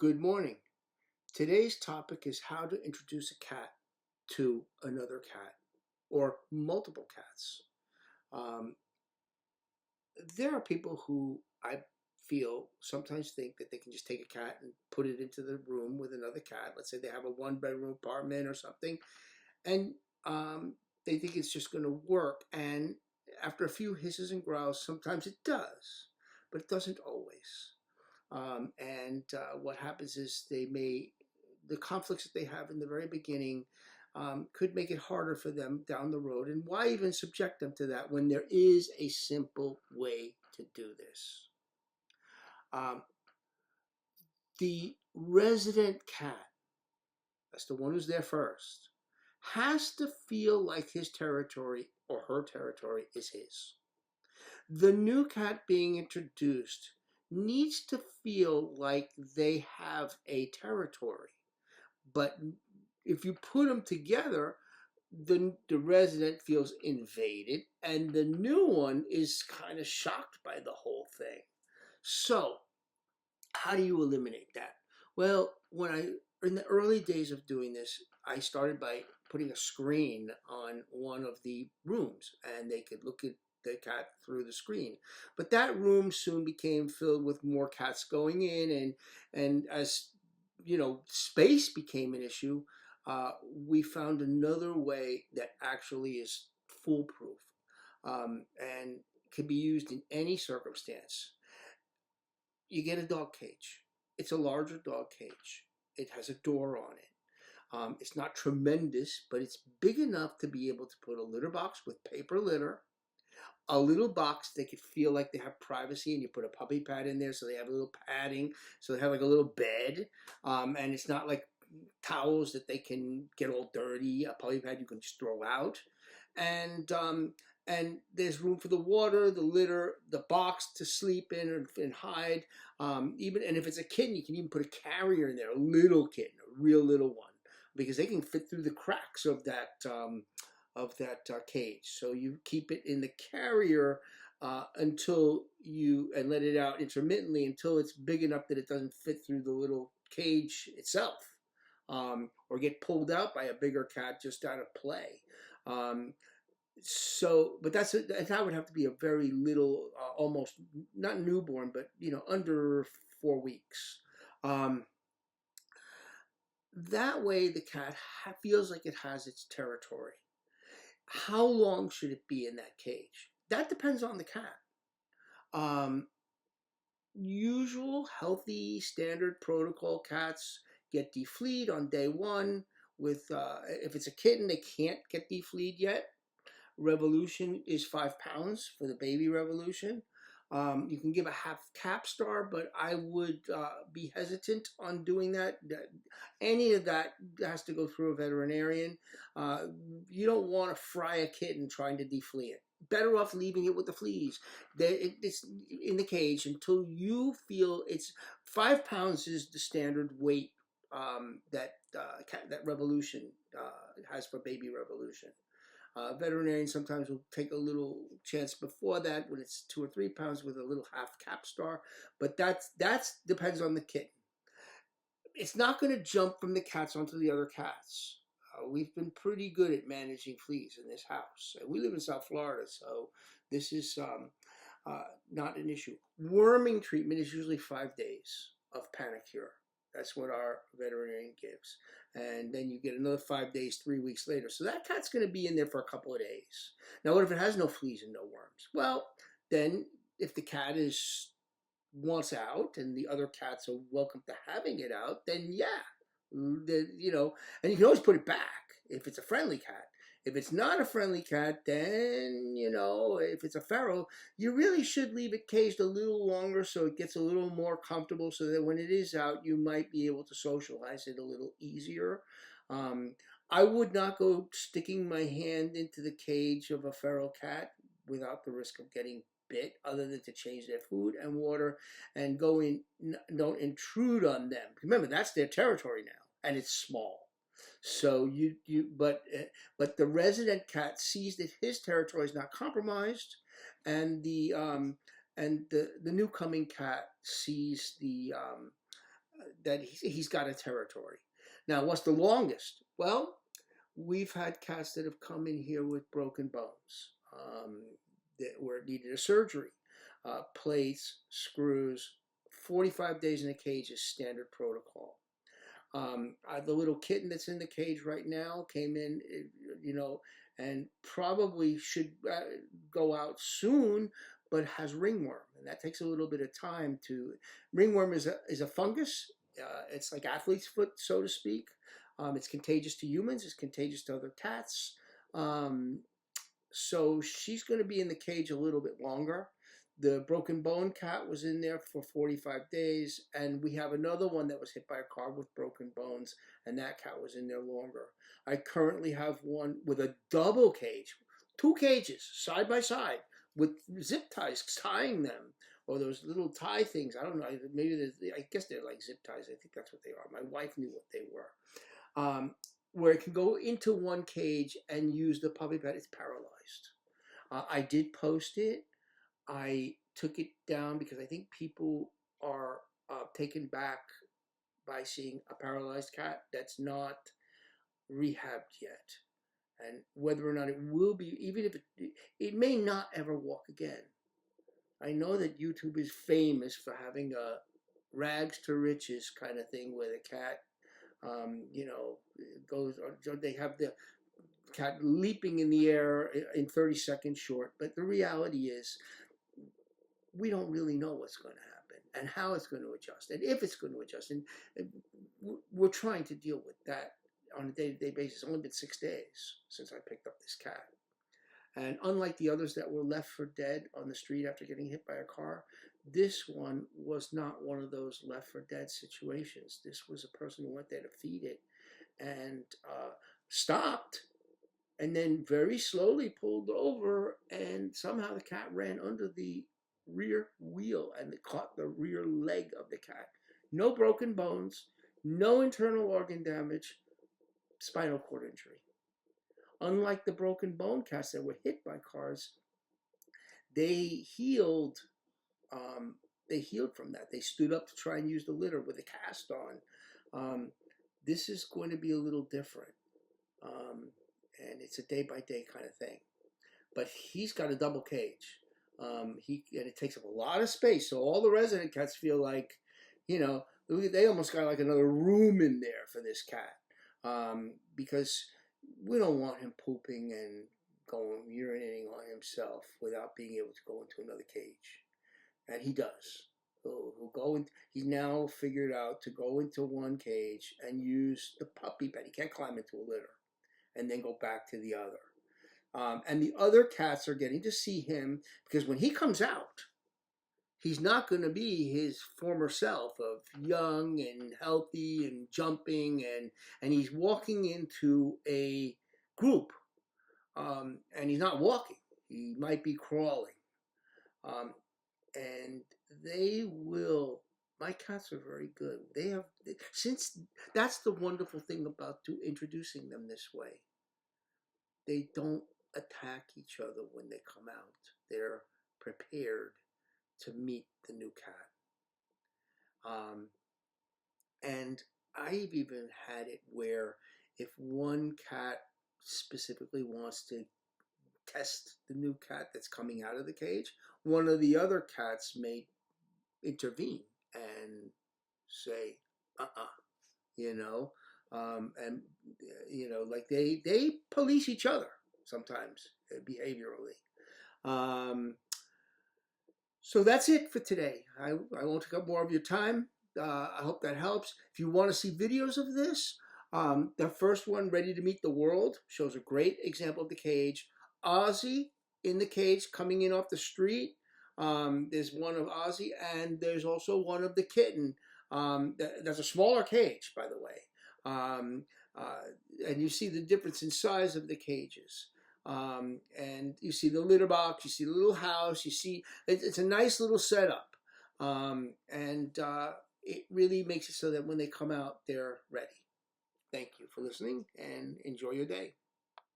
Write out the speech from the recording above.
Good morning. Today's topic is how to introduce a cat to another cat or multiple cats. Um, there are people who I feel sometimes think that they can just take a cat and put it into the room with another cat. Let's say they have a one-bedroom apartment or something, and they think it's just going to work. And after a few hisses and growls, sometimes it does, but it doesn't always. And what happens is the conflicts that they have in the very beginning could make it harder for them down the road. And why even subject them to that when there is a simple way to do this? Um, the resident cat, that's the one who's there first, has to feel like his territory or her territory is his. The new cat being introduced needs to feel like they have a territory. But if you put them together, the resident feels invaded, and the new one is kind of shocked by the whole thing. So, how do you eliminate that? Well, in the early days of doing this, I started by putting a screen on one of the rooms, and they could look at the cat through the screen. But that room soon became filled with more cats going in, and as space became an issue. We found another way that actually is foolproof and can be used in any circumstance. You get a dog cage. It's a larger dog cage. It has a door on it. It's not tremendous, but it's big enough to be able to put a litter box with paper litter, a little box they could feel like they have privacy, and you put a puppy pad in there so they have a little padding, so they have like a little bed, and it's not like towels that they can get all dirty. A puppy pad you can just throw out, and there's room for the water, the litter, the box to sleep in and hide. Even and if it's a kitten, you can even put a carrier in there, a little kitten, a real little one, because they can fit through the cracks of that cage. So you keep it in the carrier until and let it out intermittently until it's big enough that it doesn't fit through the little cage itself, or get pulled out by a bigger cat just out of play. But that would have to be a very little, almost not newborn, but under 4 weeks. That way, the cat feels like it has its territory. How long should it be in that cage? That depends on the cat. Um, Usual, healthy, standard protocol cats get defleed on day one. If it's a kitten, they can't get defleed yet. Revolution is 5 pounds for the baby Revolution. You can give a half Capstar, but I would be hesitant on doing that. Any of that has to go through a veterinarian. You don't want to fry a kitten trying to deflea it. Better off leaving it with the fleas. It's in the cage until you feel it's 5 pounds is the standard weight that Revolution has for baby Revolution. Veterinarians sometimes will take a little chance before that when it's 2 or 3 pounds with a little half Capstar, but that's depends on the kitten. It's not going to jump from the cats onto the other cats. We've been pretty good at managing fleas in this house. We live in South Florida, so this is not an issue. Worming treatment is usually 5 days of Panacur. That's what our veterinarian gives. And then you get another 5 days, 3 weeks later. So that cat's going to be in there for a couple of days. Now, what if it has no fleas and no worms? Well, then if the cat wants out and the other cats are welcome to having it out, then yeah, and you can always put it back if it's a friendly cat. If it's not a friendly cat, then if it's a feral, you really should leave it caged a little longer so it gets a little more comfortable, so that when it is out, you might be able to socialize it a little easier. I would not go sticking my hand into the cage of a feral cat without the risk of getting bit, other than to change their food and water and go in. Don't intrude on them. Remember, that's their territory now, and it's small. So but the resident cat sees that his territory is not compromised, and the new coming cat sees that he's got a territory. Now, what's the longest? Well, we've had cats that have come in here with broken bones, where it needed a surgery, plates, screws. 45 days in a cage is standard protocol. The little kitten that's in the cage right now came in, and probably should go out soon, but has ringworm, and that takes a little bit of time to. Ringworm is a fungus. It's like athlete's foot, so to speak. It's contagious to humans. It's contagious to other cats. So she's going to be in the cage a little bit longer. The broken bone cat was in there for 45 days, and we have another one that was hit by a car with broken bones, and that cat was in there longer. I currently have one with a double cage, 2 cages side by side with zip ties tying them, or those little tie things. I don't know, maybe I guess they're like zip ties. I think that's what they are. My wife knew what they were. Where it can go into one cage and use the puppy pad. It's paralyzed. I did post it. I took it down because I think people are taken back by seeing a paralyzed cat that's not rehabbed yet. And whether or not it will be, even if it may not ever walk again. I know that YouTube is famous for having a rags to riches kind of thing where the cat, goes, or they have the cat leaping in the air in 30 seconds short. But the reality is, we don't really know what's going to happen and how it's going to adjust and if it's going to adjust. And we're trying to deal with that on a day-to-day basis. It's only been 6 days since I picked up this cat. And unlike the others that were left for dead on the street after getting hit by a car, this one was not one of those left for dead situations. This was a person who went there to feed it and stopped, and then very slowly pulled over, and somehow the cat ran under the rear wheel and it caught the rear leg of the cat. No broken bones, no internal organ damage, spinal cord injury. Unlike the broken bone cats that were hit by cars, they healed. They healed from that. They stood up to try and use the litter with a cast on. This is going to be a little different, and it's a day-by-day kind of thing. But he's got a double cage. And it takes up a lot of space, so all the resident cats feel like, they almost got like another room in there for this cat, because we don't want him pooping and urinating on himself without being able to go into another cage, and he does. He'll go in. He's now figured out to go into one cage and use the puppy bed. He can't climb into a litter, and then go back to the other. And the other cats are getting to see him because when he comes out, he's not going to be his former self of young and healthy and jumping, and he's walking into a group, and he's not walking. He might be crawling, and they will. My cats are very good. Since that's the wonderful thing about introducing them this way. They don't attack each other when they come out. They're prepared to meet the new cat. And I've even had it where if one cat specifically wants to test the new cat that's coming out of the cage, one of the other cats may intervene and say, like they police each other sometimes behaviorally. So that's it for today. I won't take up more of your time. I hope that helps. If you want to see videos of this, the first one, Ready to Meet the World, shows a great example of the cage. Ozzy in the cage coming in off the street. There's one of Ozzy, and there's also one of the kitten. There's a smaller cage, by the way. And you see the difference in size of the cages. And you see the litter box, you see the little house, you see it's a nice little setup. And it really makes it so that when they come out, they're ready. Thank you for listening and enjoy your day.